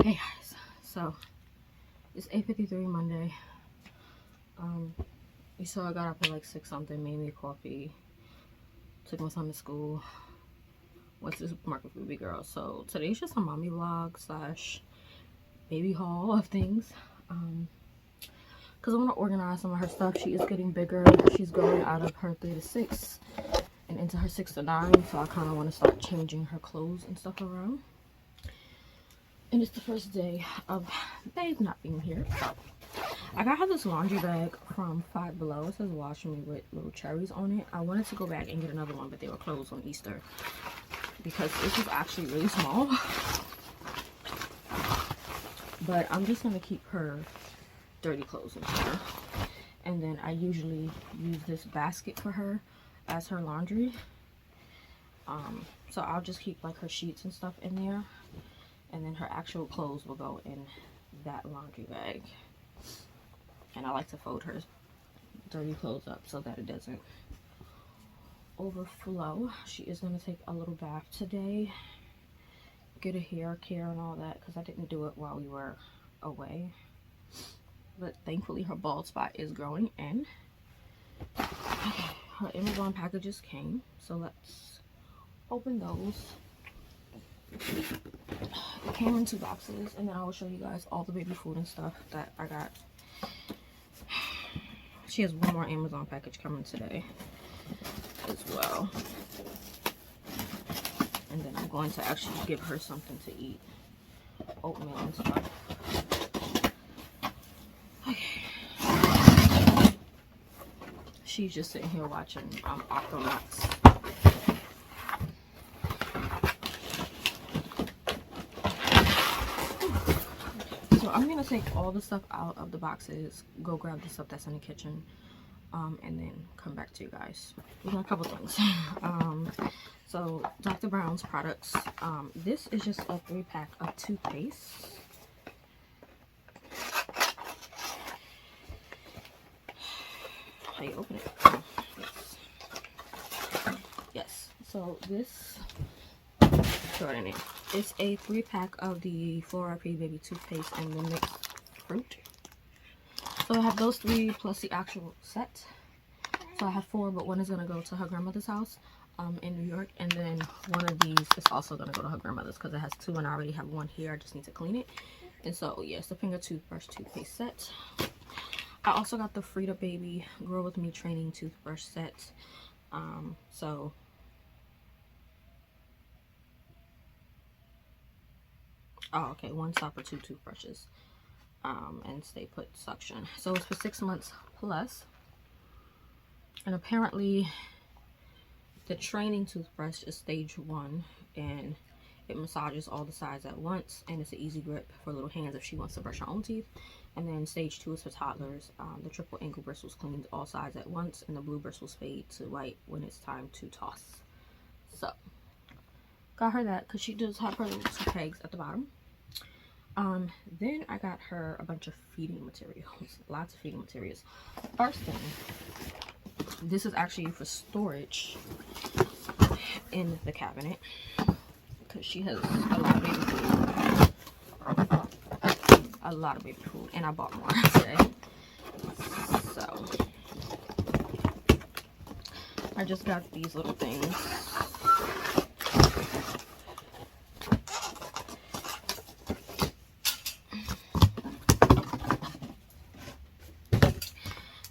Hey guys, so it's 8:53 Monday. You saw I got up at like 6 something, made me a coffee, took my son to school, went to the supermarket for baby girl. So today's just a mommy vlog slash baby haul of things. Because I want to organize some of her stuff. She is getting bigger. She's going out of her 3 to 6 and into her 6 to 9. So I kind of want to start changing her clothes and stuff around. And it's the first day of Babe not being here. I got her this laundry bag from Five Below. It says wash me with little cherries on it. I wanted to go back and get another one, but they were closed on Easter because this is actually really small. But I'm just going to keep her dirty clothes in here. And then I usually use this basket for her as her laundry. So I'll just keep like her sheets and stuff in there. And then her actual clothes will go in that laundry bag. And I like to fold her dirty clothes up so that it doesn't overflow. She is going to take a little bath today. Get a hair care and all that because I didn't do it while we were away. But thankfully her bald spot is growing in. Okay, her Amazon packages came. So let's open those. It came in 2 boxes, and then I will show you guys all the baby food and stuff that I got. She has one more Amazon package coming today as well. And then I'm going to actually give her something to eat. Oatmeal and stuff. Okay. She's just sitting here watching Octonauts. So I'm going to take all the stuff out of the boxes, go grab the stuff that's in the kitchen, and then come back to you guys. We got a couple things. So Dr. Brown's products. This is just a 3-pack of toothpaste. How you open it? Oh, yes. Yes. So this, throw it in there. It's a 3-pack of the Fluoride-Free Baby Toothpaste and the mixed fruit. So I have those 3 plus the actual set. So I have 4, but one is going to go to her grandmother's house in New York. And then one of these is also going to go to her grandmother's because it has 2 and I already have 1 here. I just need to clean it. And so, yes, the finger toothbrush toothpaste set. I also got the Frida Baby Grow With Me Training Toothbrush set. Oh, okay, 1 stopper, 2 toothbrushes, and stay put suction. So it's for 6 months plus. And apparently the training toothbrush is stage 1, and it massages all the sides at once, and it's an easy grip for little hands if she wants to brush her own teeth. And then stage 2 is for toddlers. The triple ankle bristles cleans all sides at once, and the blue bristles fade to white when it's time to toss. So got her that because she does have her little 2 pegs at the bottom. Then I got her a bunch of feeding materials, lots of feeding materials. First thing, this is actually for storage in the cabinet because she has a lot of baby food. A lot of baby food, and I bought more today. So I just got these little things.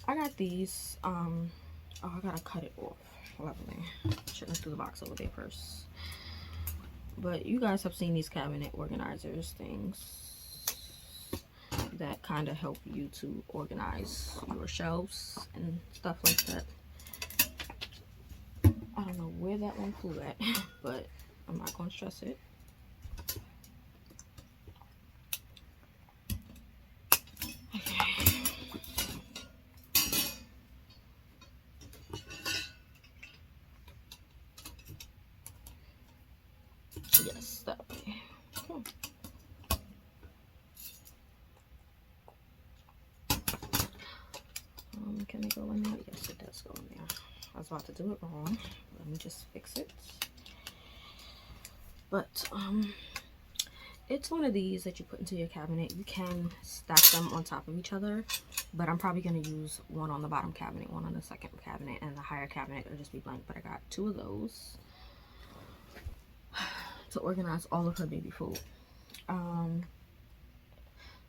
I got these. Oh, I gotta cut it off. Lovely. Shouldn't have threw the box over there first. But you guys have seen these cabinet organizers things that kind of help you to organize your shelves and stuff like that. I don't know where that one flew at, but I'm not gonna stress it. Yes, that way. Cool. Can it go in there? Yes, it does go in there. I was about to do it wrong. Let me just fix it. But it's one of these that you put into your cabinet. You can stack them on top of each other, but I'm probably going to use one on the bottom cabinet, one on the second cabinet, and the higher cabinet will just be blank. But I got 2 of those to organize all of her baby food.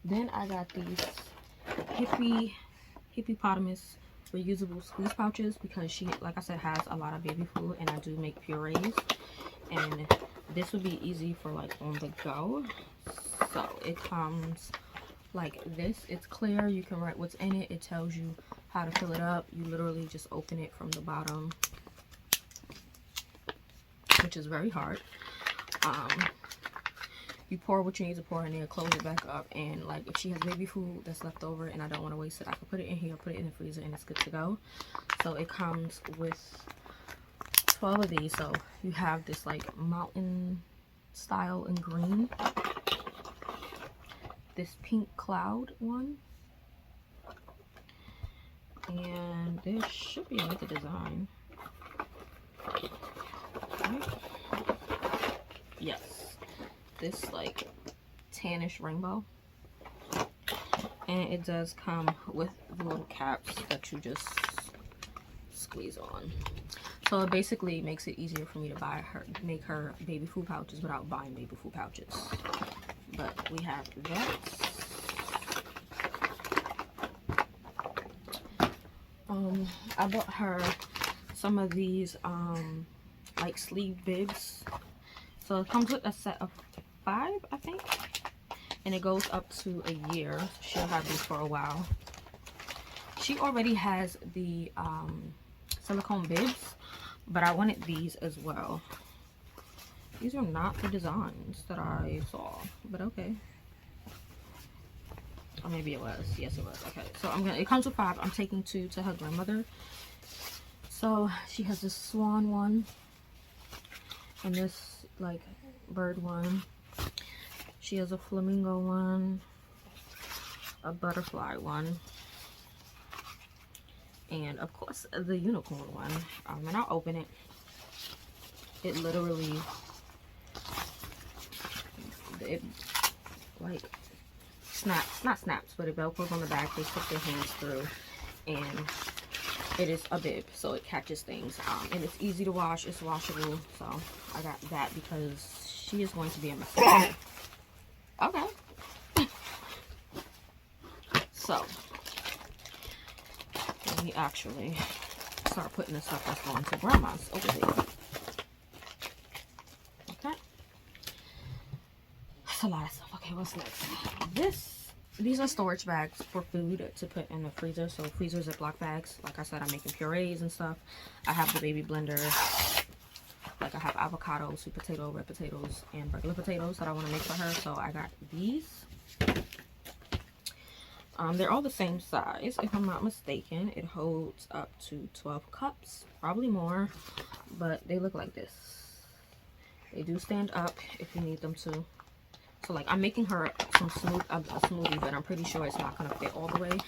Then I got these hippopotamus reusable squeeze pouches, because she, like I said, has a lot of baby food, and I do make purees, and this would be easy for like on the go. So it comes like this. It's clear. You can write what's in it. It tells you how to fill it up. You literally just open it from the bottom, which is very hard. You pour what you need to pour in there, close it back up, and like if she has baby food that's left over and I don't want to waste it, I can put it in here, put it in the freezer, and it's good to go. So it comes with 12 of these. So you have this like mountain style in green, this pink cloud one, and there should be another design. Right? Yes, this like tannish rainbow, and it does come with the little caps that you just squeeze on. So it basically makes it easier for me to make her baby food pouches without buying baby food pouches. But we have that. I bought her some of these like sleeve bibs. So it comes with a set of 5, I think, and it goes up to a year. She'll have these for a while. She already has the silicone bibs, but I wanted these as well. These are not the designs that I saw, but okay. Or maybe it was. Yes, it was. Okay, so it comes with 5. I'm taking 2 to her grandmother. So she has this swan one, and this like bird one. She has a flamingo one, a butterfly one, and of course the unicorn one. And I'll open it. It literally, it like snaps, not snaps, but it velcros on the back. They put their hands through, and it is a bib, so it catches things, and it's easy to wash. It's washable, so I got that because she is going to be a mess. Okay. So let me actually start putting the stuff that's going to grandma's over there. Okay. That's a lot of stuff. Okay, what's next? These are storage bags for food to put in the freezer. So freezers are block bags. Like I said, I'm making purees and stuff. I have the baby blender. Like I have avocado, sweet potato, red potatoes, and regular potatoes that I want to make for her. So I got these. They're all the same size, if I'm not mistaken. It holds up to 12 cups, probably more, but they look like this. They do stand up if you need them to. So like I'm making her some a smoothie, but I'm pretty sure it's not going to fit all the way.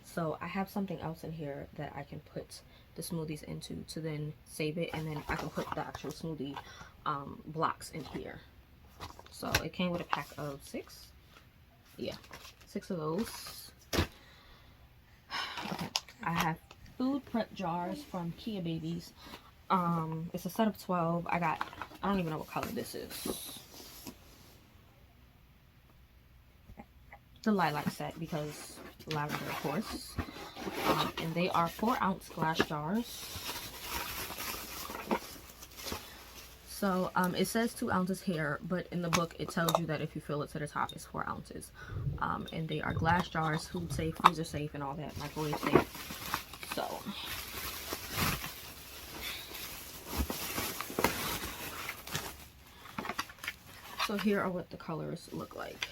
So I have something else in here that I can put the smoothies into to then save it, and then I can put the actual smoothie blocks in here. So it came with a pack of 6. Yeah, 6 of those. Okay, I have food prep jars from Kia Babies. It's a set of 12. I don't even know what color this is. The lilac set, because lavender, of course. And they are 4-ounce glass jars. So it says 2 ounces here, but in the book it tells you that if you fill it to the top, it's 4 ounces. And they are glass jars, food safe, freezer safe, and all that, microwave safe. So here are what the colors look like.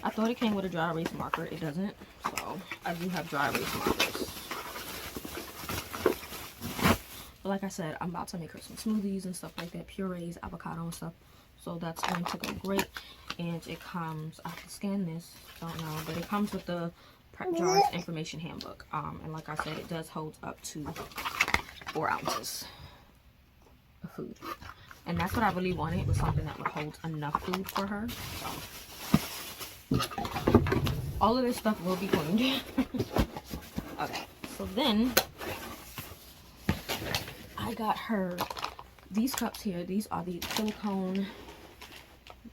I thought it came with a dry erase marker. It doesn't. So I do have dry erase markers. But like I said, I'm about to make her some smoothies and stuff like that. Purees, avocado and stuff. So that's going to go great. And it comes, I have to scan this. Don't know. But it comes with the Prep Jars Information Handbook. And like I said, it does hold up to 4 ounces of food. And that's what I really wanted, was something that would hold enough food for her. So all of this stuff will be cleaned. Okay, so then I got her these cups here. These are the silicone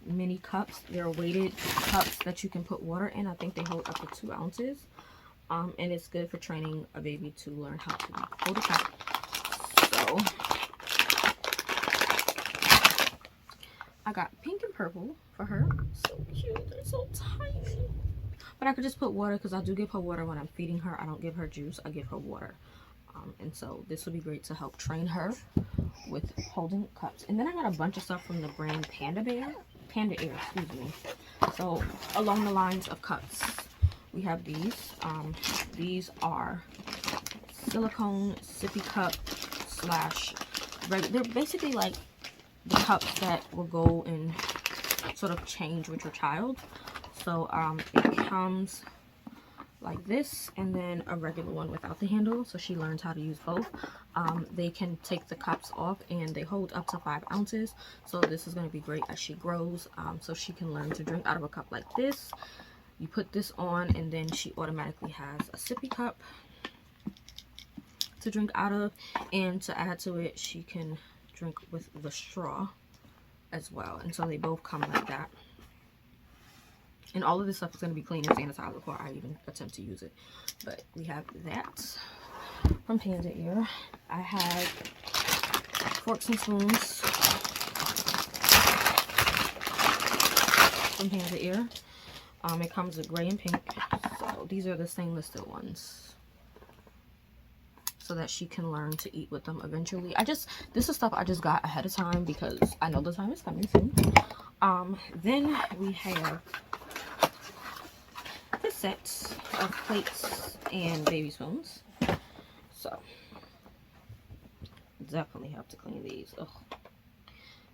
mini cups. They're weighted cups that you can put water in. I think they hold up to 2 ounces. And it's good for training a baby to learn how to hold a cup. So I got pink and purple for her. So cute. They're so tiny. But I could just put water, because I do give her water when I'm feeding her. I don't give her juice. I give her water. And so this would be great to help train her with holding cups. And then I got a bunch of stuff from the brand Panda Air, excuse me. So along the lines of cups, we have these. These are silicone sippy cup slash regular. They're basically like the cups that will go and sort of change with your child. So it comes like this, and then a regular one without the handle, so she learns how to use both. They can take the cups off, and they hold up to 5 ounces, so this is going to be great as she grows, so she can learn to drink out of a cup like this. You put this on, and then she automatically has a sippy cup to drink out of, and to add to it, she can drink with the straw as well. And so they both come like that. And all of this stuff is going to be clean and sanitized before I even attempt to use it. But we have that from Panda Air. I have forks and spoons from Panda Air. It comes with gray and pink. So these are the stainless steel ones, so that she can learn to eat with them eventually. This is stuff I just got ahead of time because I know the time is coming soon. Then we have the sets of plates and baby spoons. So definitely have to clean these. Ugh.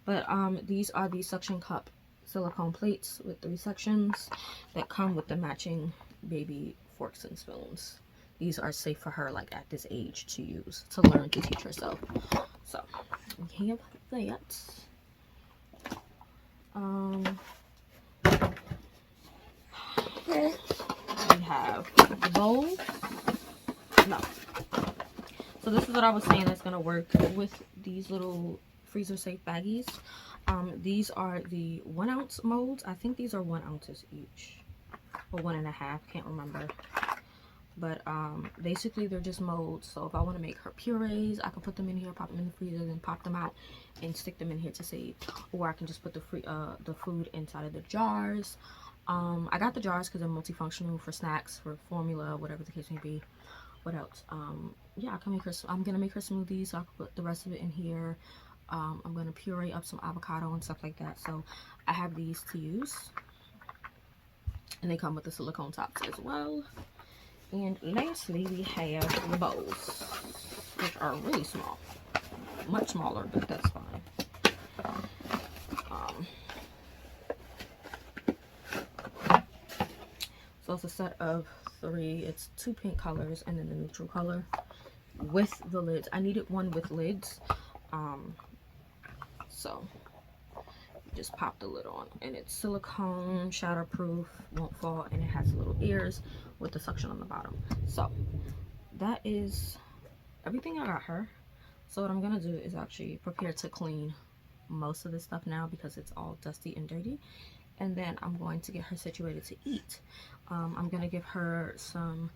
But these are the suction cup silicone plates with 3 sections that come with the matching baby forks and spoons. These are safe for her, like at this age, to use, to learn to teach herself. So we have that. We have the bowl. No. So this is what I was saying that's gonna work with these little freezer safe baggies. These are the 1 ounce molds. I think these are 1 ounces each, or 1.5. Can't remember. But basically they're just molds. So if I want to make her purees, I can put them in here, pop them in the freezer, then pop them out and stick them in here to save. Or I can just put the food inside of the jars. I got the jars because they're multifunctional for snacks, for formula, whatever the case may be. What else? Yeah, I'm gonna make her smoothies, so I can put the rest of it in here. I'm gonna puree up some avocado and stuff like that. So I have these to use, and they come with the silicone tops as well. And lastly, we have the bowls, which are really small, much smaller, but that's fine. So it's a set of 3. It's 2 pink colors and then the neutral color with the lids. I needed one with lids, so you just pop the lid on, and it's silicone, shatterproof, won't fall, and it has little ears with the suction on the bottom. So that is everything I got her. So what I'm gonna do is actually prepare to clean most of this stuff now because it's all dusty and dirty, and then I'm going to get her situated to eat. I'm gonna give her some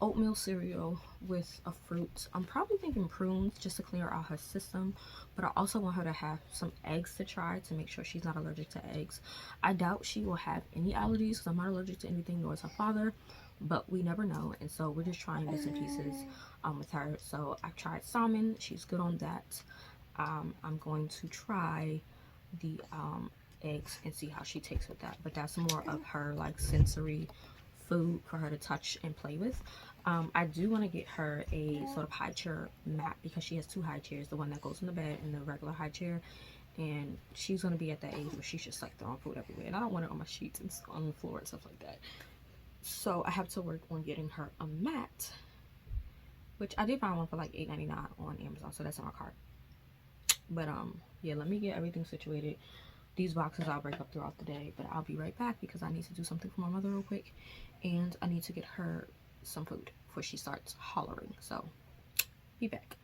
oatmeal cereal with a fruit. I'm probably thinking prunes just to clear out her system, but I also want her to have some eggs to try to make sure she's not allergic to eggs. I doubt she will have any allergies because I'm not allergic to anything, nor is her father, but we never know. And so we're just trying bits and pieces with her. So I've tried salmon, she's good on that. I'm going to try the eggs and see how she takes with that, but that's more of her like sensory food for her to touch and play with. I do want to get her a sort of high chair mat because she has 2 high chairs, the one that goes in the bed and the regular high chair, and she's going to be at that age where she's just like throwing food everywhere, and I don't want it on my sheets and on the floor and stuff like that. So I have to work on getting her a mat which I did find one for like $8.99 on Amazon, so that's in my cart. But yeah, let me get everything situated. These boxes I'll break up throughout the day, but I'll be right back because I need to do something for my mother real quick, and I need to get her some food before she starts hollering. So be back.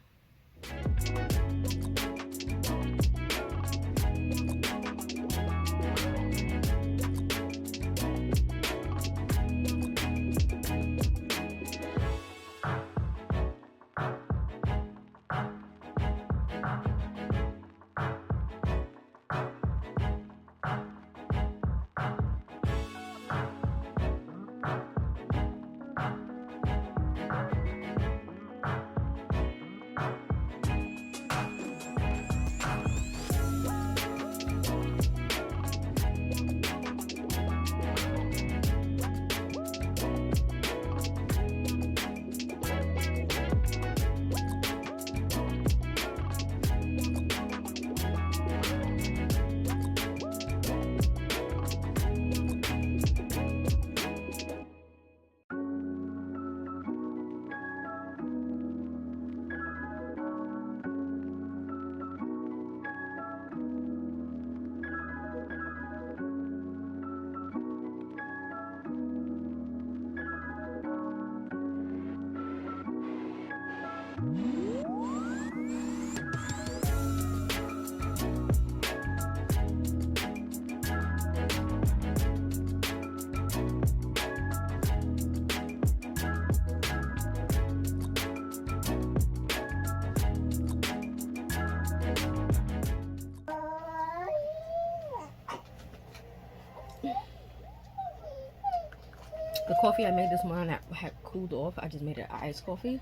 The coffee I made this morning that had cooled off, I just made it iced coffee.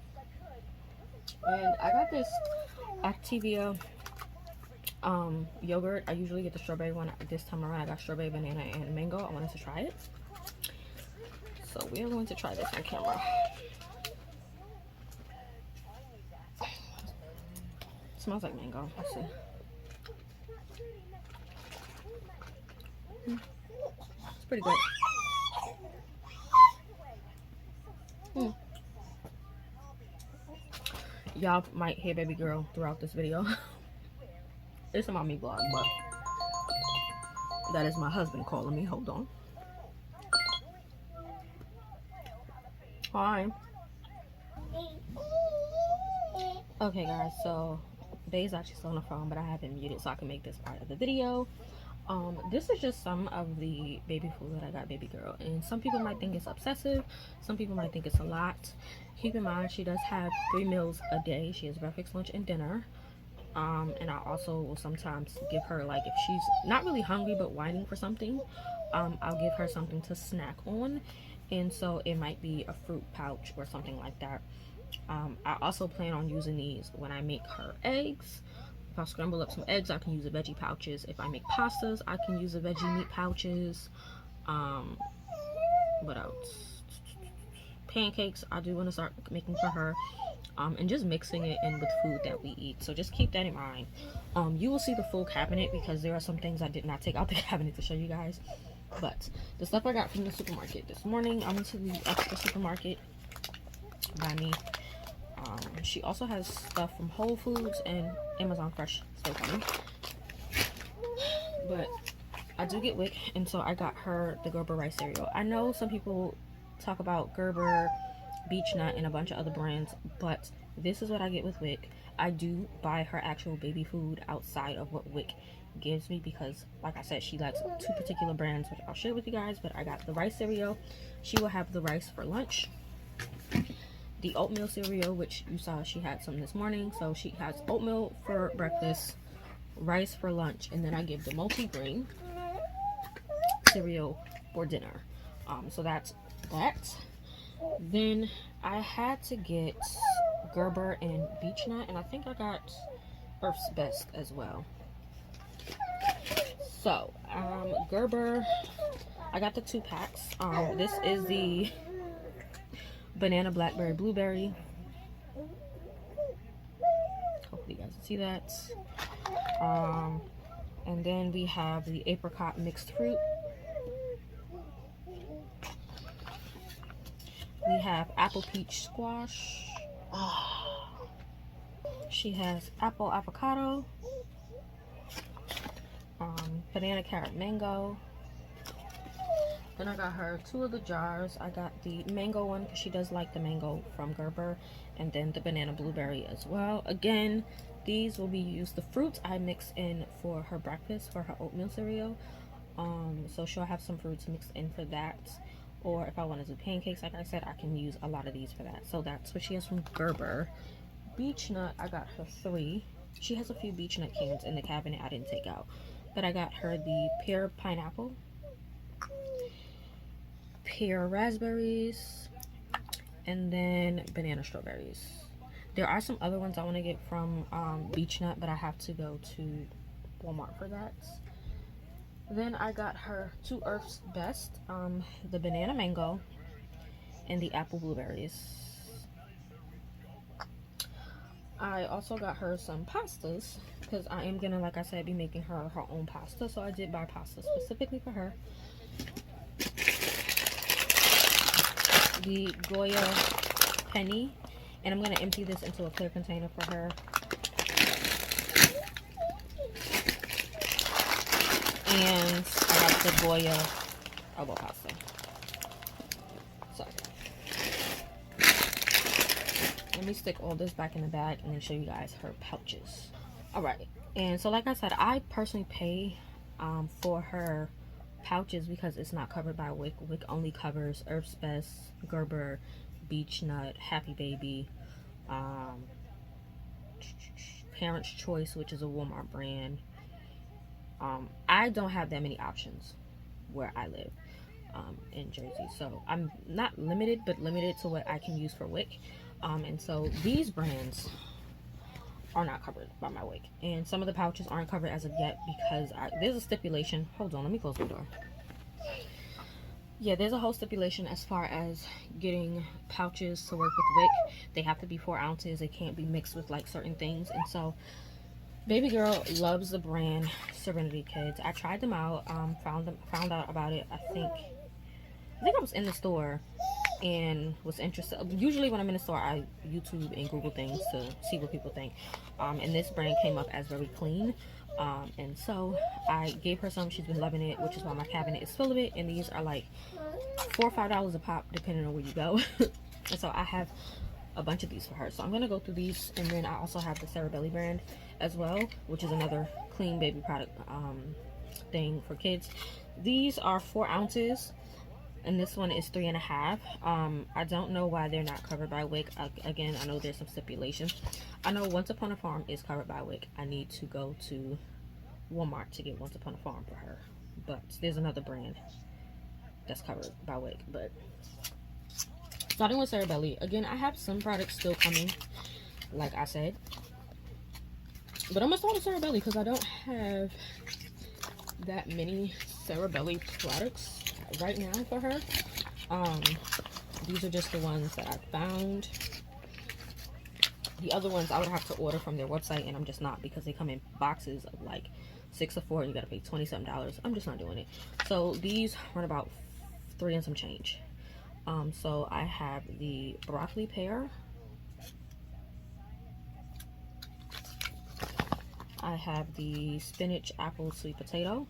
And I got this Activia yogurt. I usually get the strawberry one. This time around I got strawberry, banana, and mango. I wanted to try it. So we are going to try this on camera. It smells like mango. Let's see. It's pretty good. Y'all might hear baby girl throughout this video. It's a mommy vlog, but that is my husband calling me. Hold on. Hi. Okay guys, so Bay's actually still on the phone, but I have him muted so I can make this part of the video. This is just some of the baby food that I got baby girl, and some people might think it's obsessive, some people might think it's a lot. Keep in mind she does have 3 meals a day. She has breakfast, lunch, and dinner. And I also will sometimes give her, like, if she's not really hungry but whining for something, I'll give her something to snack on, and so it might be a fruit pouch or something like that. I also plan on using these when I make her eggs. If I scramble up some eggs, I can use the veggie pouches. If I make pastas, I can use the veggie meat pouches. What else? Pancakes, I do want to start making for her. And just mixing it in with food that we eat. So just keep that in mind. You will see the full cabinet because there are some things I did not take out the cabinet to show you guys. But the stuff I got from the supermarket this morning, I went to the extra supermarket by me. She also has stuff from Whole Foods and Amazon Fresh still coming. But I do get WIC, and so I got her the Gerber rice cereal. I know some people talk about Gerber, Beech Nut, and a bunch of other brands, but this is what I get with WIC. I do buy her actual baby food outside of what WIC gives me because, like I said, she likes 2 particular brands, which I'll share with you guys. But I got the rice cereal. She will have the rice for lunch. The oatmeal cereal, which you saw she had some this morning. So she has oatmeal for breakfast, rice for lunch, and then I give the multi-grain cereal for dinner. So that's that. Then I had to get Gerber and Beech Nut, and I think I got Earth's Best as well. So Gerber, I got the 2 packs. This is the banana, blackberry, blueberry. Hopefully you guys can see that. And then we have the apricot mixed fruit. We have apple peach squash. She has apple avocado, banana carrot mango. Then I got her 2 of the jars. I got the mango one because she does like the mango from Gerber, and then the banana blueberry as well. Again, these will be used. The fruits I mix in for her breakfast, for her oatmeal cereal. So she'll have some fruits mixed in for that. Or if I want to do pancakes, like I said, I can use a lot of these for that. So that's what she has from Gerber. Beech nut, I got her 3. She has a few beech nut cans in the cabinet I didn't take out. But I got her the pear pineapple, pear raspberries, and then banana strawberries. There are some other ones I want to get from Beech Nut, but I have to go to Walmart for that. Then I got her 2 Earth's Best, the banana mango and the apple blueberries. I also got her some pastas because I am gonna, like I said, be making her own pasta. So I did buy pasta specifically for her. The Goya penny, and I'm going to empty this into a clear container for her. And I got the Goya elbow pasta. So let me stick all this back in the bag and then show you guys her pouches. Alright, and so like I said, I personally pay for her pouches because it's not covered by WIC. WIC only covers Earth's Best, Gerber, Beech Nut, Happy Baby, Parents Choice, which is a Walmart brand. I don't have that many options where I live in Jersey, so I'm not limited, but limited to what I can use for WIC. And so these brands are not covered by my WIC, and some of the pouches aren't covered as of yet because there's a stipulation. Hold on, let me close the door. Yeah, there's a whole stipulation as far as getting pouches to work with WIC. They have to be 4 ounces. They can't be mixed with like certain things. And so baby girl loves the brand Serenity Kids. I tried them out, found out about it. I think I was in the store and was interested. Usually when I'm in the store, I YouTube and Google things to see what people think. And this brand came up as very clean. And so I gave her some. She's been loving it, which is why my cabinet is full of it. And these are like $4 or $5 a pop, depending on where you go. And so I have a bunch of these for her. So I'm going to go through these. And then I also have the Cerebelli brand as well, which is another clean baby product thing for kids. These are 4 ounces. And this one is 3.5. I don't know why they're not covered by WIC. Again, I know there's some stipulations. I know Once Upon a Farm is covered by WIC. I need to go to Walmart to get Once Upon a Farm for her. But there's another brand that's covered by WIC. But starting with Cerebelli, again, I have some products still coming, like I said. But I'm gonna start with Cerebelli because I don't have that many Cerebelli products right now for her. These are just the ones that I found. The other ones I would have to order from their website, and I'm just not, because they come in boxes of like 6 or 4 and you gotta pay $27. I'm just not doing it. So these run about $3 and some change. So I have the broccoli pear, I have the spinach apple sweet potato,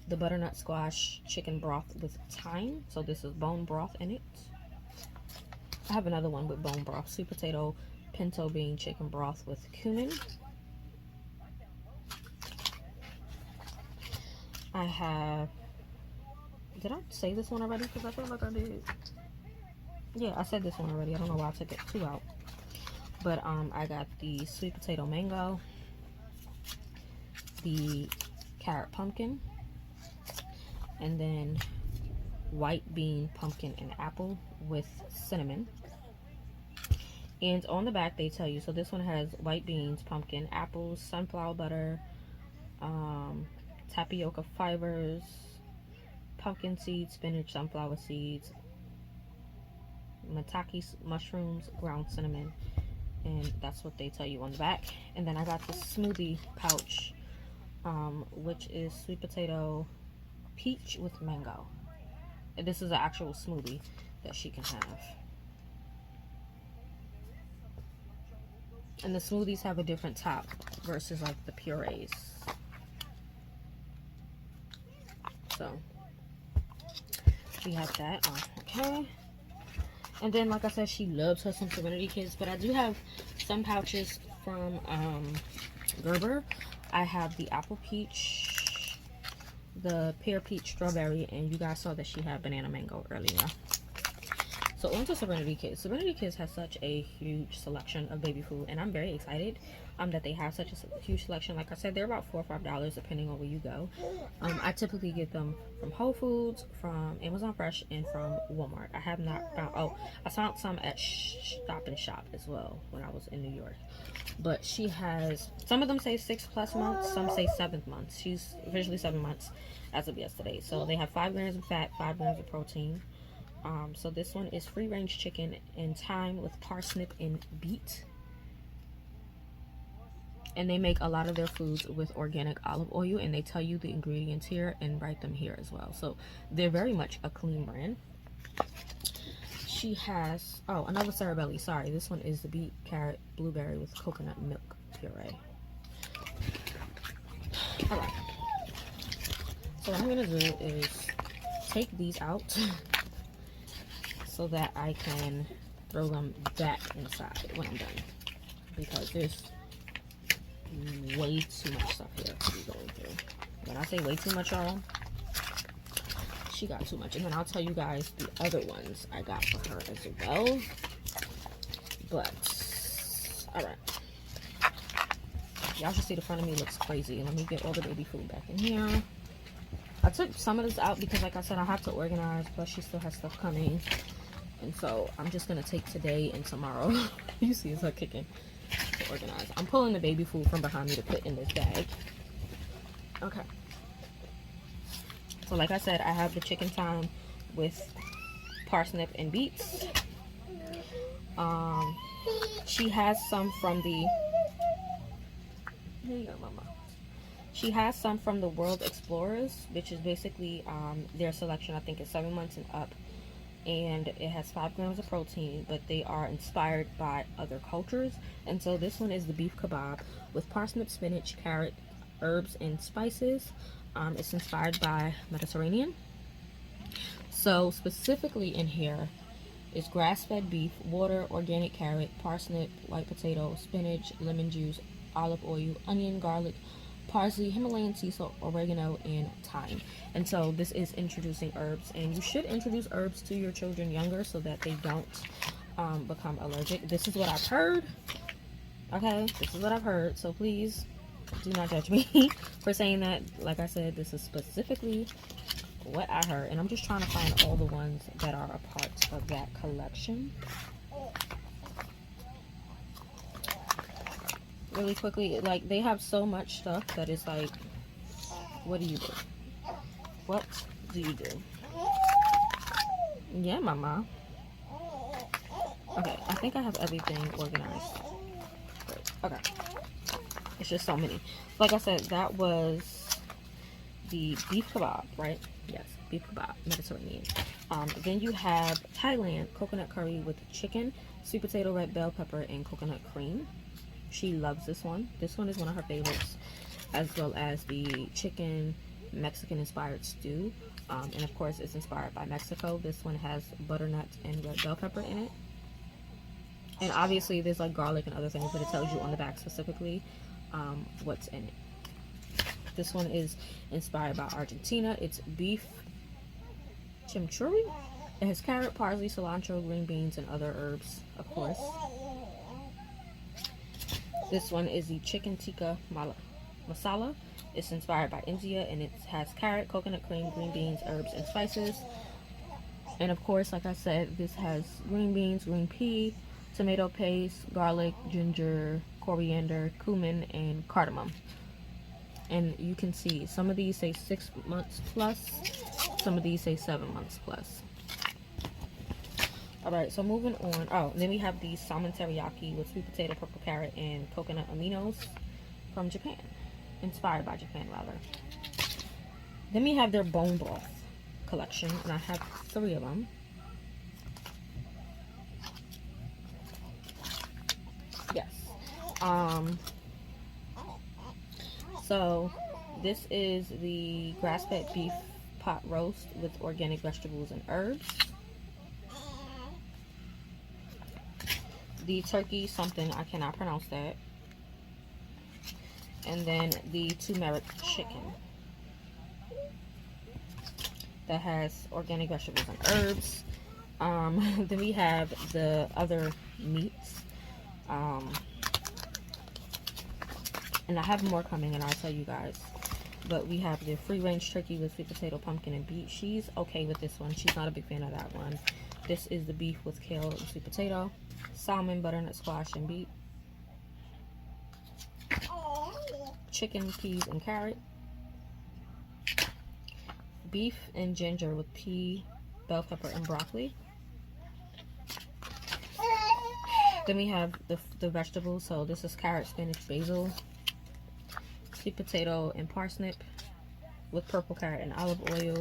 the butternut squash chicken broth with thyme. So this is bone broth in it. I have another one with bone broth, sweet potato, pinto bean chicken broth with cumin. I have, did I say this one already? Because I feel like I did. Yeah, I said this one already. I don't know why I took it 2 out. But I got the sweet potato mango, the carrot pumpkin, and then white bean pumpkin and apple with cinnamon. And on the back they tell you, so this one has white beans, pumpkin, apples, sunflower butter, tapioca fibers, pumpkin seeds, spinach, sunflower seeds, maitake mushrooms, ground cinnamon, and that's what they tell you on the back. And then I got the smoothie pouch, which is sweet potato peach with mango. this is an actual smoothie that she can have. And the smoothies have a different top versus like the purees. So we have that. Okay. And then, like I said, she loves her some Serenity Kids. But I do have some pouches from Gerber. I have the apple peach, the pear peach strawberry, and you guys saw that she had banana mango earlier. So on to Serenity Kids. Serenity Kids has such a huge selection of baby food, and I'm very excited that they have such a huge selection. Like I said, they're about $4 or $5 depending on where you go. I typically get them from Whole Foods, from Amazon Fresh, and from Walmart. I have not found, oh, I found some at Stop and Shop as well when I was in New York. But she has, some of them say 6+ months, some say 7 months. She's officially 7 months as of yesterday. So they have 5 grams of fat, 5 grams of protein. So this one is free range chicken and thyme with parsnip and beet. And they make a lot of their foods with organic olive oil, and they tell you the ingredients here and write them here as well. So they're very much a clean brand. She has, oh, another Cerebelli. Sorry, this one is the beet, carrot, blueberry with coconut milk puree. All right. So what I'm gonna do is take these out so that I can throw them back inside when I'm done, because there's way too much stuff here to be going through. When I say way too much, y'all, she got too much. And then I'll tell you guys the other ones I got for her as well. But all right, y'all should see the front of me looks crazy. Let me get all the baby food back in here. I took some of this out because, like I said, I have to organize, plus she still has stuff coming. And so I'm just gonna take today and tomorrow. You see it's her kicking to organize. I'm pulling the baby food from behind me to put in this bag. Okay. So like I said, I have the chicken thyme with parsnip and beets. She has some from the, here you go, mama. She has some from the World Explorers, which is basically their selection. I think it's 7 months and up. And it has 5 grams of protein, but they are inspired by other cultures. And so this one is the beef kebab with parsnip, spinach, carrot, herbs, and spices. It's inspired by Mediterranean. So specifically in here is grass-fed beef, water, organic carrot, parsnip, white potato, spinach, lemon juice, olive oil, onion, garlic, parsley, Himalayan sea salt, oregano, and thyme. And so this is introducing herbs, and you should introduce herbs to your children younger so that they don't become allergic. This is what I've heard. Okay, this is what I've heard, so please do not judge me for saying that. Like I said, this is specifically what I heard, and I'm just trying to find all the ones that are a part of that collection. Really quickly, like, they have so much stuff that is like, what do you do? What do you do? Yeah, mama. Okay, I think I have everything organized. Great. Okay. It's just so many. Like I said, that was the beef kebab, right? Yes, beef kebab, Mediterranean. Then you have Thailand coconut curry with chicken, sweet potato, red bell pepper, and coconut cream. She loves this one. This one is one of her favorites, as well as the chicken Mexican inspired stew. And of course, it's inspired by Mexico. This one has butternut and red bell pepper in it. And obviously, there's like garlic and other things, but it tells you on the back specifically what's in it. This one is inspired by Argentina. It's beef chimichurri. It has carrot, parsley, cilantro, green beans, and other herbs, of course. This one is the chicken tikka masala. It's inspired by India, and it has carrot, coconut cream, green beans, herbs, and spices. And of course, like I said, this has green beans, green pea, tomato paste, garlic, ginger, coriander, cumin, and cardamom. And you can see some of these say 6 months plus, some of these say 7 months plus. Alright, so moving on. Oh, then we have the salmon teriyaki with sweet potato, purple carrot, and coconut aminos from Japan. Inspired by Japan, rather. Then we have their bone broth. collection, and I have 3 of them. Yes. So this is the grass-fed beef pot roast with organic vegetables and herbs. The turkey something, I cannot pronounce that. And then the turmeric chicken that has organic vegetables and herbs. Then we have the other meats. And I have more coming, and I'll tell you guys. But we have the free-range turkey with sweet potato, pumpkin, and beet. She's okay with this one. She's not a big fan of that one. This is the beef with kale and sweet potato, salmon, butternut squash, and beet. Chicken, peas, and carrot. Beef and ginger with pea, bell pepper, and broccoli. Then we have the vegetables. So this is carrot, spinach, basil, sweet potato, and parsnip with purple carrot and olive oil.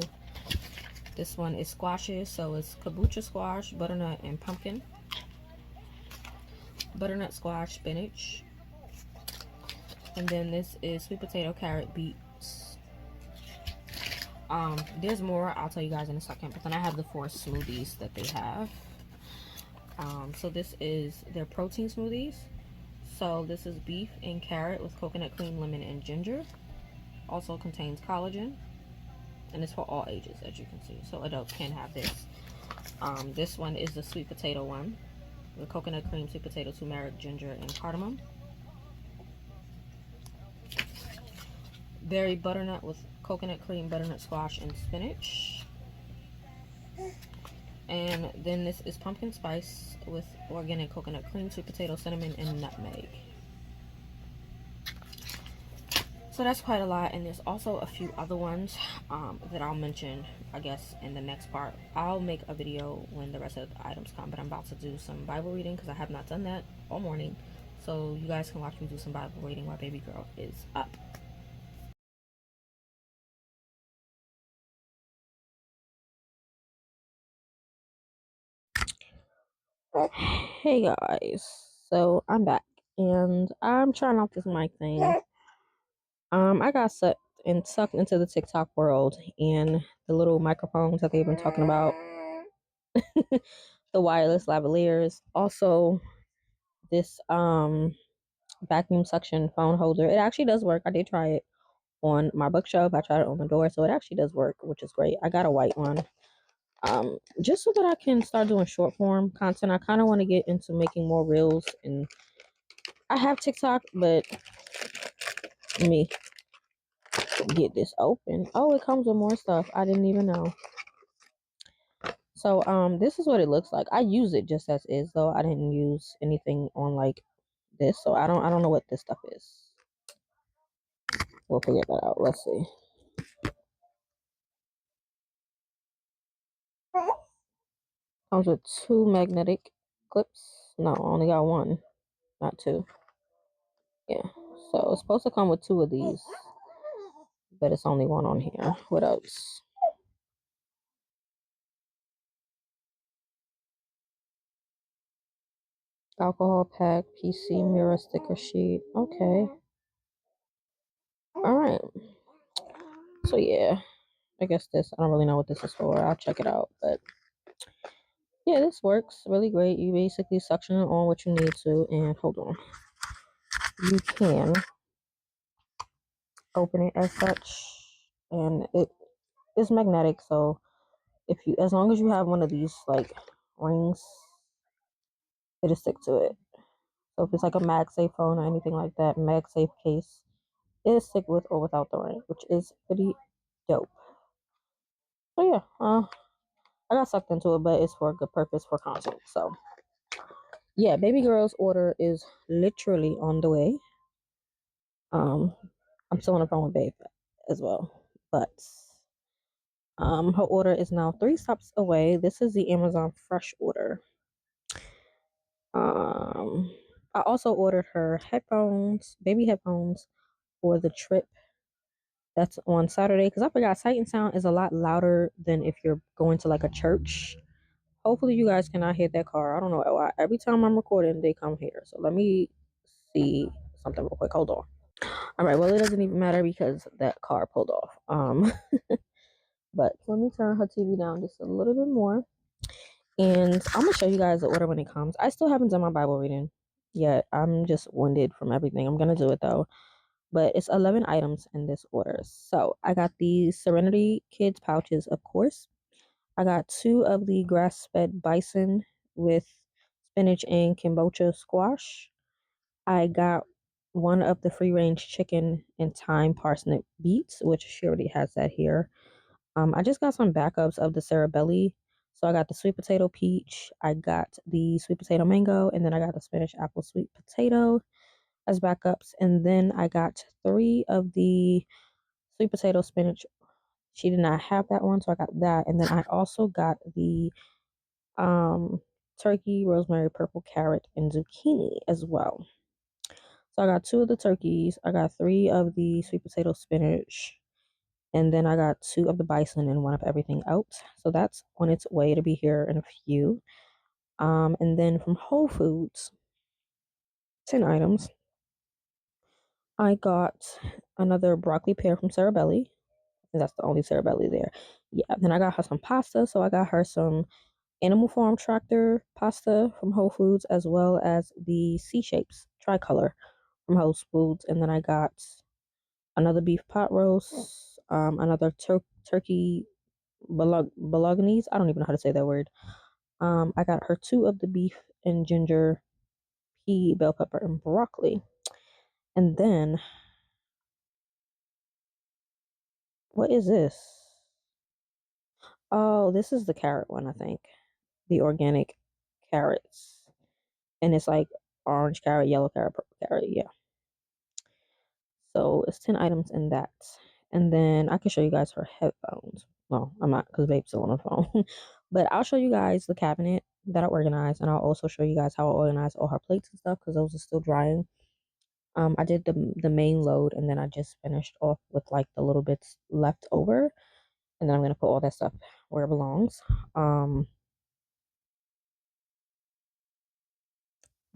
This one is squashes, so it's kabocha squash, butternut, and pumpkin. Butternut squash, spinach. And then this is sweet potato, carrot, beets. There's more, I'll tell you guys in a second, but then I have the 4 smoothies that they have. So this is their protein smoothies. So this is beef and carrot with coconut cream, lemon, and ginger. Also contains collagen, and it's for all ages, as you can see. So adults can have this. This one is the sweet potato one with coconut cream, sweet potato, turmeric, ginger, and cardamom. Berry butternut with coconut cream, butternut squash, and spinach. And then this is pumpkin spice with organic coconut cream, sweet potato, cinnamon, and nutmeg. So that's quite a lot, and there's also a few other ones that I'll mention, I guess, in the next part. I'll make a video when the rest of the items come, but I'm about to do some Bible reading because I have not done that all morning. So you guys can watch me do some Bible reading while baby girl is up. Hey guys, so I'm back and I'm trying out this mic thing. I got sucked into the TikTok world and the little microphones that they've been talking about, the wireless lavaliers, also this vacuum suction phone holder. It actually does work. I did try it on my bookshelf. I tried it on the door, so it actually does work, which is great. I got a white one. Just so that I can start doing short form content. I kind of want to get into making more reels, and I have TikTok, but let me get this open. Oh, it comes with more stuff. I didn't even know. So this is what it looks like. I use it just as is though. I didn't use anything on like this, so I don't know what this stuff is. We'll figure that out. Let's see. Comes with 2 magnetic clips. No, I only got 1, not 2. Yeah. So it's supposed to come with 2 of these, but it's only 1 on here. What else? Alcohol pack, PC mirror sticker sheet. Okay. All right. So yeah, I guess this, I don't really know what this is for. I'll check it out, but yeah, this works really great. You basically suction it on what you need to, and hold on. You can open it as such, and it is magnetic, so if you, as long as you have one of these like rings, it'll stick to it. So if it's like a MagSafe phone or anything like that, MagSafe case, it'll stick with or without the ring, which is pretty dope. So yeah, I got sucked into it, but it's for a good purpose, for content. So yeah, baby girl's order is literally on the way. I'm still on the phone with babe as well, but her order is now 3 stops away. This is the Amazon Fresh order. I also ordered her headphones, baby headphones, for the trip That's on Saturday, because I forgot Sight and Sound is a lot louder than if you're going to like a church. Hopefully you guys cannot hear that car. I don't know why. Every time I'm recording, they come here. So let me see something real quick. Hold on. All right. Well, it doesn't even matter because that car pulled off. But let me turn her TV down just a little bit more. And I'm going to show you guys the order when it comes. I still haven't done my Bible reading yet. I'm just winded from everything. I'm going to do it though. But it's 11 items in this order. So I got the Serenity Kids pouches, of course. I got 2 of the grass-fed bison with spinach and kombucha squash. I got 1 of the free-range chicken and thyme parsnip beets, which she already has that here. I just got some backups of the cerebelli. So I got the sweet potato peach, I got the sweet potato mango, and then I got the spinach apple sweet potato as backups. And then I got 3 of the sweet potato spinach. She did not have that one, so I got that. And then I also got the turkey, rosemary, purple carrot, and zucchini as well. So I got 2 of the turkeys. I got 3 of the sweet potato spinach. And then I got 2 of the bison and 1 of everything else. So that's on its way to be here in a few. And then from Whole Foods, 10 items. I got another broccoli pear from Cerebelli. That's the only cerebelli there. Yeah, then I got her some pasta. So I got her some Animal Farm Tractor pasta from Whole Foods, as well as the C Shapes tricolor from Whole Foods. And then I got another beef pot roast, another turkey bolognese. I don't even know how to say that word. I got her 2 of the beef and ginger, pea, bell pepper, and broccoli. And then, what is this? Oh, this is the carrot one, I think. The organic carrots. And it's like orange carrot, yellow carrot, purple carrot. Yeah. So it's 10 items in that. And then I can show you guys her headphones. No, I'm not, because babe's still on the phone. But I'll show you guys the cabinet that I organized. And I'll also show you guys how I organized all her plates and stuff, because those are still drying. I did the main load, and then I just finished off with like the little bits left over. And then I'm going to put all that stuff where it belongs.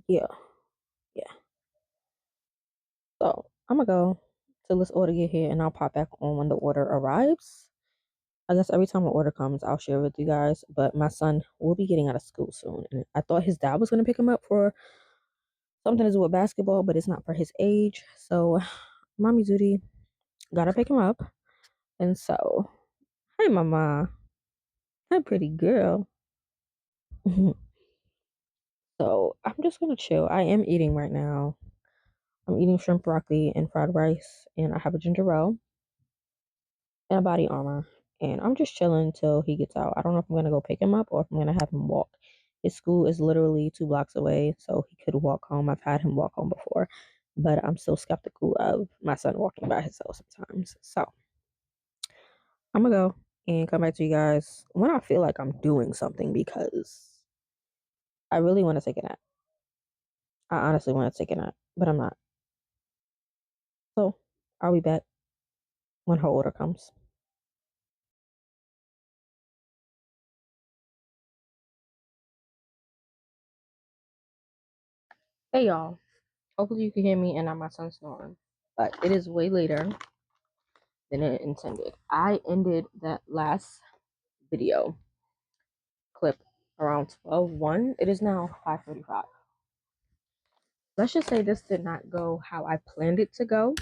Yeah. Yeah. So I'm gonna go till this order get here, and I'll pop back on when the order arrives. I guess every time an order comes, I'll share with you guys. But my son will be getting out of school soon, and I thought his dad was gonna pick him up for something to do with basketball, but it's not for his age. So, mommy duty, gotta pick him up. And so, hey, mama, hi, pretty girl. So I'm just gonna chill. I am eating right now. I'm eating shrimp broccoli and fried rice, and I have a ginger roll and a body armor. And I'm just chilling until he gets out. I don't know if I'm gonna go pick him up or if I'm gonna have him walk. His school is literally 2 blocks away, so he could walk home. I've had him walk home before, but I'm still skeptical of my son walking by himself sometimes. So I'm gonna go and come back to you guys when I feel like I'm doing something, because I really want to take a nap. I honestly want to take a nap, but I'm not. So I'll be back when her order comes. Hey y'all. Hopefully you can hear me and not my son snoring. But it is way later than it intended. I ended that last video clip around 12:01. It is now 5:45. Let's just say this did not go how I planned it to go.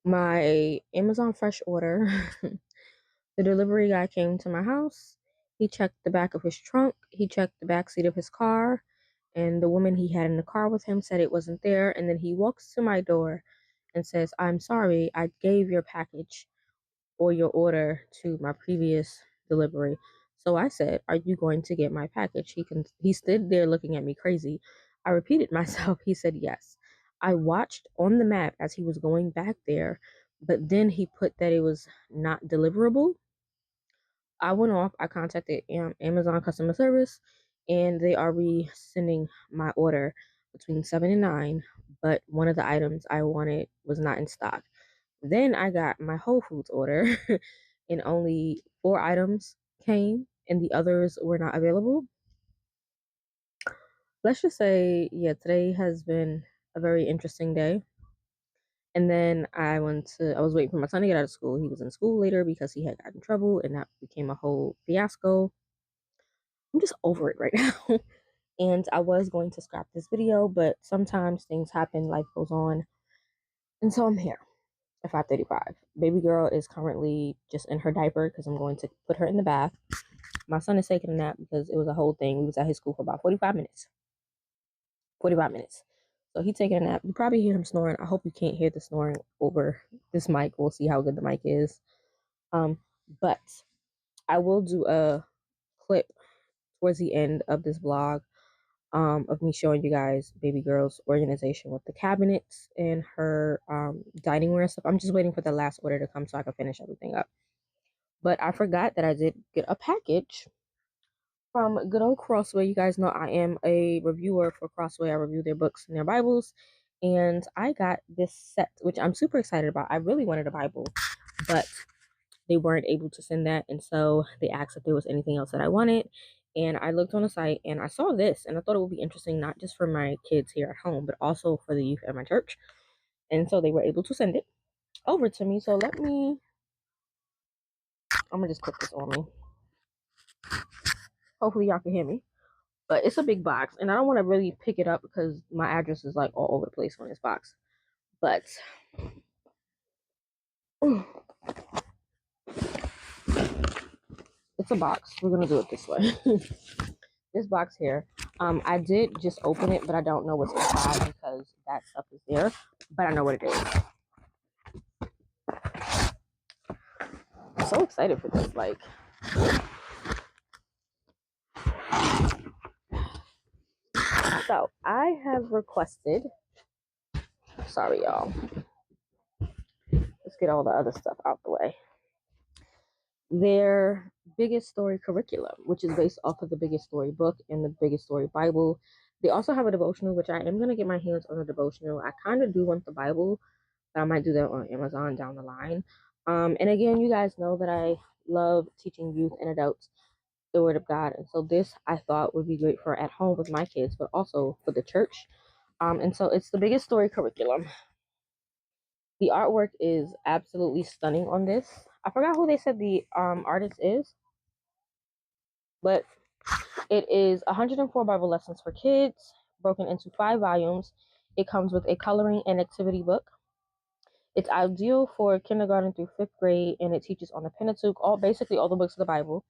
My Amazon Fresh order, the delivery guy came to my house. He checked the back of his trunk. He checked the back seat of his car. And the woman he had in the car with him said it wasn't there. And then he walks to my door and says, "I'm sorry, I gave your package or your order to my previous delivery." So I said, "Are you going to get my package?" He stood there looking at me crazy. I repeated myself. He said yes. I watched on the map as he was going back there, but then he put that it was not deliverable. I went off. I contacted Amazon customer service, and they are resending my order between 7 and 9. but one of the items I wanted was not in stock. Then I got my Whole Foods order and only 4 items came and the others were not available. Let's just say, yeah, today has been a very interesting day. And then I was waiting for my son to get out of school. He was in school later because he had gotten in trouble and that became a whole fiasco. I'm just over it right now. And I was going to scrap this video, but sometimes things happen, life goes on. And so I'm here at 5:35. Baby girl is currently just in her diaper because I'm going to put her in the bath. My son is taking a nap because it was a whole thing. We was at his school for about 45 minutes. 45 minutes. So he's taking a nap. You probably hear him snoring. I hope you can't hear the snoring over this mic. We'll see how good the mic is. But I will do a clip towards the end of this vlog of me showing you guys baby girl's organization with the cabinets and her dining room and stuff. I'm just waiting for the last order to come so I can finish everything up. But I forgot that I did get a package from good old Crossway. You guys know I am a reviewer for Crossway. I review their books and their Bibles. And I got this set, which I'm super excited about. I really wanted a Bible, but they weren't able to send that. And so they asked if there was anything else that I wanted. And I looked on the site and I saw this and I thought it would be interesting, not just for my kids here at home, but also for the youth at my church. And so they were able to send it over to me. So I'm gonna just put this on me. Hopefully y'all can hear me. But it's a big box and I don't want to really pick it up because my address is like all over the place on this box. But it's a box. We're gonna do it this way. This box here, I did just open it, but I don't know what's inside because that stuff is there, but I know what it is. I'm so excited for this. Like, so I have requested, sorry y'all, let's get all the other stuff out the way. Their Biggest Story curriculum, which is based off of the Biggest Story book and the Biggest Story Bible. They also have a devotional, which I am going to get my hands on a devotional. I kind of do want the Bible, but I might do that on Amazon down the line. And again, you guys know that I love teaching youth and adults the Word of God. And so this I thought would be great for at home with my kids, but also for the church. And so it's the Biggest Story curriculum. The artwork is absolutely stunning on this. I forgot who they said the artist is, but it is 104 Bible lessons for kids, broken into 5 volumes. It comes with a coloring and activity book. It's ideal for kindergarten through 5th grade, and it teaches on the Pentateuch, basically all the books of the Bible.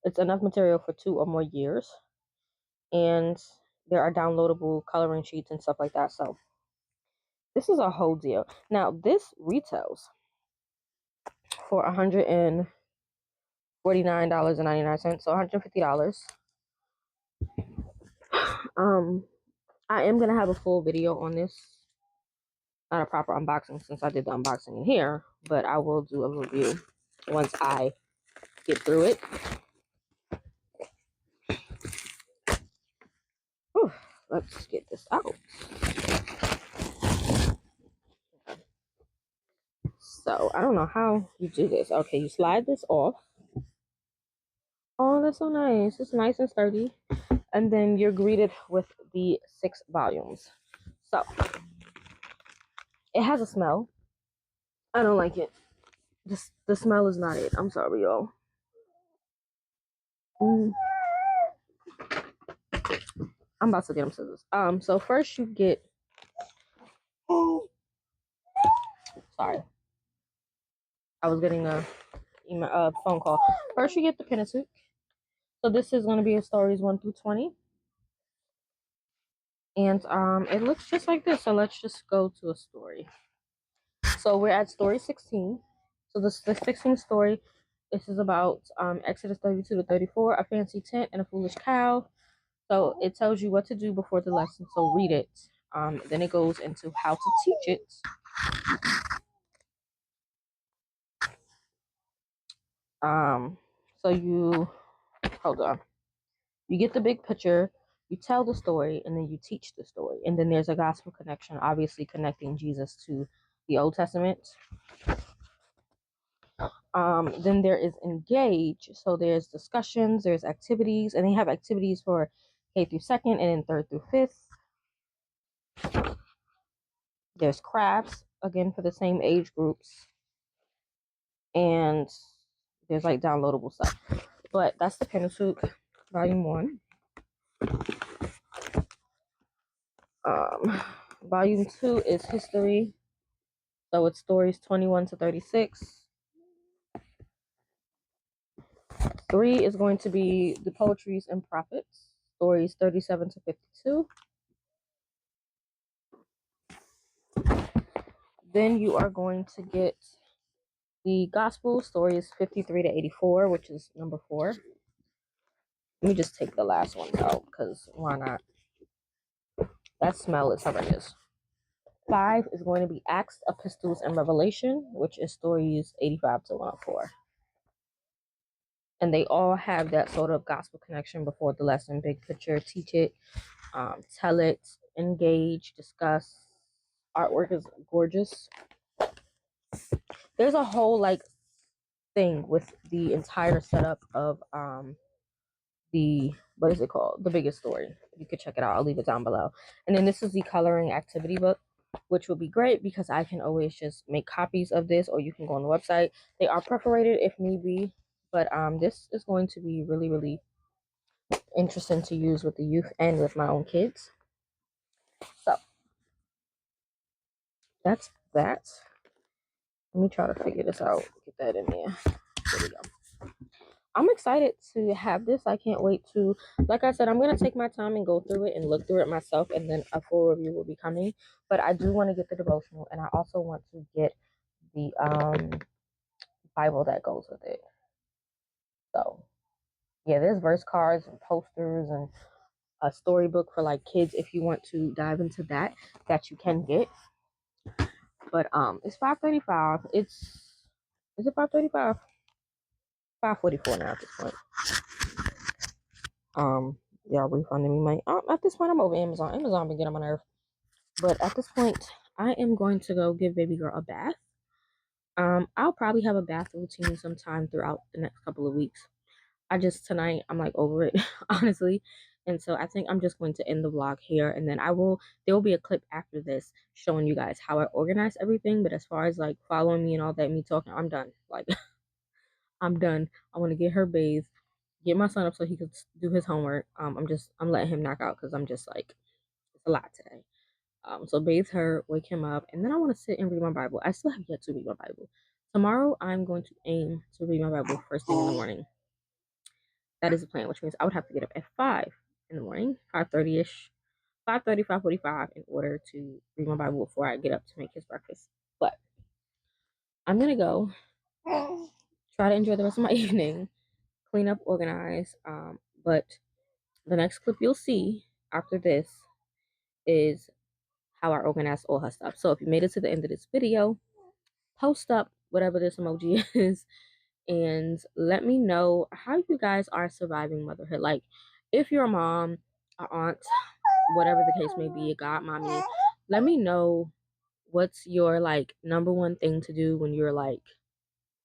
It's enough material for 2 or more years, and there are downloadable coloring sheets and stuff like that. So this is a whole deal. Now this retails for $149.99, so $150. I am gonna have a full video on this, not a proper unboxing since I did the unboxing in here, but I will do a review once I get through it. Whew, let's get this out. So I don't know how you do this. Okay, you slide this off. Oh, that's so nice. It's nice and sturdy. And then you're greeted with the 6 volumes. So it has a smell. I don't like it. The smell is not it. I'm sorry, y'all. I'm about to get them scissors. So first you get. Sorry, I was getting a phone call. First you get the Pentateuch. So this is going to be stories 1 through 20. And it looks just like this. So let's just go to a story. So we're at story 16. So the 16th story, this is about Exodus 32 to 34, a fancy tent and a foolish cow. So it tells you what to do before the lesson. So read it. Then it goes into how to teach it. So you hold on. You get the big picture. you tell the story, and then you teach the story. And then there's a gospel connection, obviously connecting Jesus to the Old Testament. Then there is engage. So there's discussions, there's activities, and they have activities for K through 2nd and then 3rd through 5th. There's crafts, again, for the same age groups. And there's like downloadable stuff. But that's the Pentateuch, Volume 1. Volume 2 is history. So it's stories 21 to 36. 3 is going to be the poetries and prophets, stories 37 to 52. Then you are going to get the gospel stories 53 to 84, which is number 4. Let me just take the last ones out because why not? That smell is horrendous. 5 is going to be Acts, Epistles, and Revelation, which is stories 85 to 104. And they all have that sort of gospel connection before the lesson. Big picture, teach it, tell it, engage, discuss. Artwork is gorgeous. There's a whole like thing with the entire setup of the, what is it called? The Biggest Story. You could check it out. I'll leave it down below. And then this is the coloring activity book, which will be great because I can always just make copies of this, or you can go on the website. They are perforated if need be, but this is going to be really, really interesting to use with the youth and with my own kids. So that's that. Let me try to figure this out. Get that in there. There we go. I'm excited to have this. I can't wait to, like I said, I'm going to take my time and go through it and look through it myself, and then a full review will be coming. But I do want to get the devotional, and I also want to get the Bible that goes with it. So yeah, there's verse cards and posters and a storybook for like kids if you want to dive into that you can get. But it's $5.35. Is it $5.35? $5.44 now at this point. Y'all refunding me money. At this point, I'm over Amazon. Amazon been getting on my nerve. But at this point, I am going to go give baby girl a bath. I'll probably have a bath routine sometime throughout the next couple of weeks. Tonight, I'm like over it, honestly. And so I think I'm just going to end the vlog here, and then there will be a clip after this showing you guys how I organize everything. But as far as like following me and all that, me talking, I'm done. Like, I'm done. I want to get her bathed, get my son up so he could do his homework. I'm letting him knock out because I'm just like, it's a lot today. So bathe her, wake him up, and then I want to sit and read my Bible. I still have yet to read my Bible. Tomorrow, I'm going to aim to read my Bible first thing in the morning. That is the plan, which means I would have to get up at 5 in the morning, 5:30ish, 5:30, 5:45, in order to read my Bible before I get up to make his breakfast. But I'm gonna go try to enjoy the rest of my evening, clean up, organize. But the next clip you'll see after this is how I organize all her stuff. So if you made it to the end of this video, post up whatever this emoji is, and let me know how you guys are surviving motherhood. Like, if you're a mom, a aunt, whatever the case may be, a godmommy, let me know what's your like number one thing to do when you're like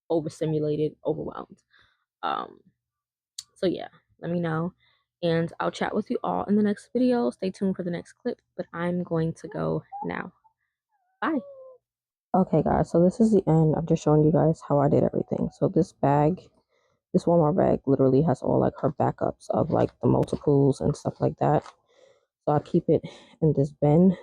overstimulated, overwhelmed. So yeah, let me know, and I'll chat with you all in the next video. Stay tuned for the next clip, but I'm going to go now. Bye. Okay guys, so this is the end. I'm just showing you guys how I did everything. So this Walmart bag literally has all like her backups of like the multiples and stuff like that. So I keep it in this bin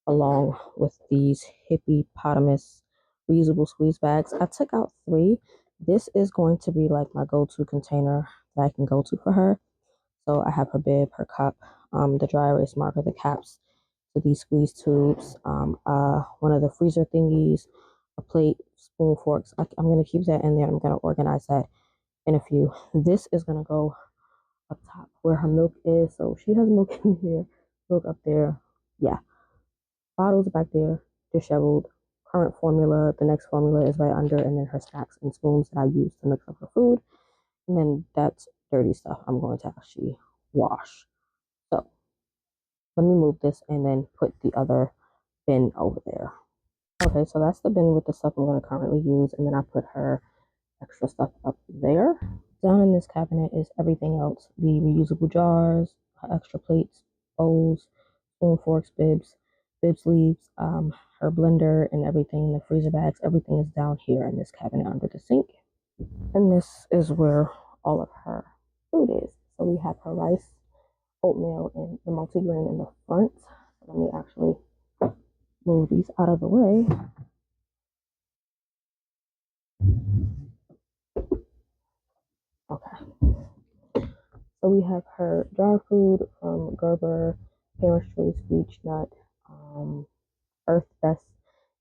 along with these hippopotamus reusable squeeze bags. I took out 3. This is going to be like my go-to container that I can go to for her. So I have her bib, her cup, the dry erase marker, the caps to these squeeze tubes, one of the freezer thingies, a plate, spoon, forks. I'm going to keep that in there. I'm going to organize that in a few. This is going to go up top where her milk is. So she has milk in here, milk up there. Yeah. Bottles back there, disheveled. Current formula, the next formula is right under, and then her snacks and spoons that I use to mix up her food. And then that's dirty stuff I'm going to actually wash. Let me move this and then put the other bin over there. Okay, so that's the bin with the stuff I'm going to currently use, and then I put her extra stuff up there. Down in this cabinet is everything else. The reusable jars, extra plates, bowls, spoon, forks, bibs, bib sleeves, her blender and everything, the freezer bags, everything is down here in this cabinet under the sink. And this is where all of her food is. So we have her rice, oatmeal, and the multigrain in the front. Let me actually move these out of the way. Okay. So we have her jar food from Gerber, Parents Choice, Beech Nut, Earth Best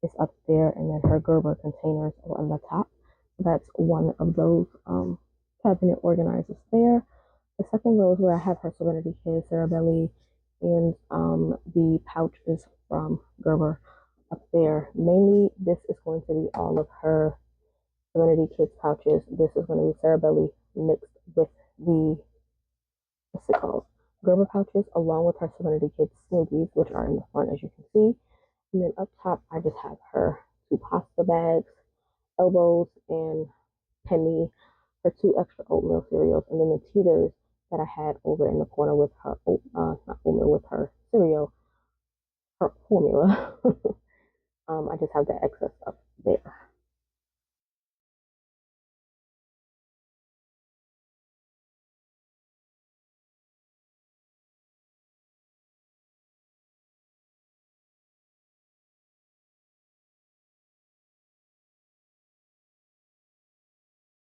is up there, and then her Gerber containers are on the top. So that's one of those cabinet organizers there. The second row is where I have her Serenity Kids, Cerebelli, and the pouch is from Gerber up there. Mainly, this is going to be all of her Serenity Kids pouches. This is going to be Cerebelli mixed with the, what's it called? Gerber pouches, along with her Serenity Kids smoothies, which are in the front, as you can see. And then up top, I just have her 2 pasta bags, elbows, and penny, her 2 extra oatmeal cereals, and then the teeters that I had over in the corner with her, not oatmeal, with her cereal, her formula. I just have that excess